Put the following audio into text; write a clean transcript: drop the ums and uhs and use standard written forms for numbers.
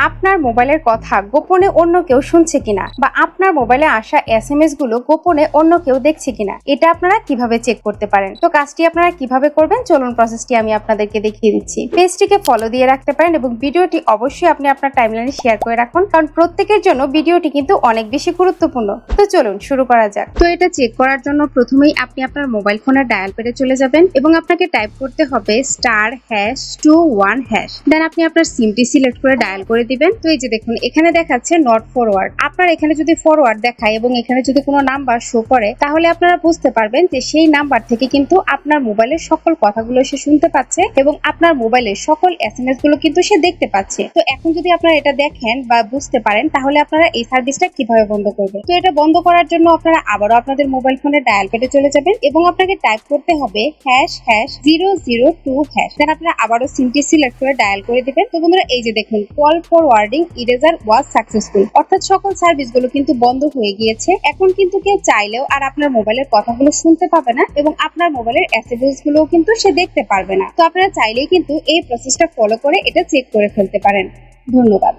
আপনার মোবাইলের কথা গোপনে অন্য কেউ শুনছে কিনা বা আপনার মোবাইলে আসা এসএমএস গুলো গোপনে অন্য কেউ দেখছে কিনা এটা আপনারা কিভাবে চেক করতে পারেন। তো কাজটি আপনারা কিভাবে করবেন চলুন প্রসেসটি আমি আপনাদেরকে দেখিয়ে দিচ্ছি। পেজটিকে ফলো দিয়ে রাখতে পারেন এবং ভিডিওটি অবশ্যই আপনি আপনার টাইমলাইনে শেয়ার করে রাখুন, কারণ প্রত্যেকের জন্য ভিডিওটি কিন্তু অনেক বেশি গুরুত্বপূর্ণ। তো চলুন শুরু করা যাক। তো এটা চেক করার জন্য প্রথমেই আপনি আপনার মোবাইল ফোনের ডায়াল প্যাডে চলে যাবেন এবং আপনাকে টাইপ করতে হবে *#21#। দেন আপনি আপনার সিমটি সিলেক্ট করে ডায়াল করে দিবেন। তো এই যে দেখুন এখানে দেখাচ্ছে নট ফরওয়ার্ড। আপনার এখানে যদি ফরওয়ার্ড দেখায় এবং এখানে যদি কোনো নাম্বার শো করে তাহলে আপনারা বুঝতে পারবেন যে সেই নাম্বার থেকে কিন্তু আপনার মোবাইলের সকল কথাগুলো সে শুনতে পাচ্ছে এবং আপনার মোবাইলের সকল এসএমএস গুলো কিন্তু সে দেখতে পাচ্ছে। তো এখন যদি আপনারা এটা দেখেন বা বুঝতে পারেন তাহলে আপনারা এই সার্ভিসটা কিভাবে বন্ধ করবেন। তো এটা বন্ধ করার জন্য আপনারা আবারও আপনাদের মোবাইল ফোনের ডায়াল প্যাডে চলে যাবেন এবং আপনাকে টাইপ করতে হবে #002#। দেন আপনারা আবারও সিমটি সিলেক্ট করে ডায়াল করে দিবেন। তো বন্ধুরা এই যে দেখুন call forwarding eraser was successful, অর্থাৎ সকল সার্ভিসগুলো কিন্তু বন্ধ হয়ে গিয়েছে। এখন কিন্তু কেউ চাইলেও আর আপনার মোবাইলের কথাগুলো শুনতে পাবে না এবং আপনার মোবাইলের এসএমএস গুলোও কিন্তু সে দেখতে পারবে না। তো আপনারা চাইলেই কিন্তু এই প্রসেসটা ফলো করে এটা চেক করে ফেলতে পারেন। ধন্যবাদ।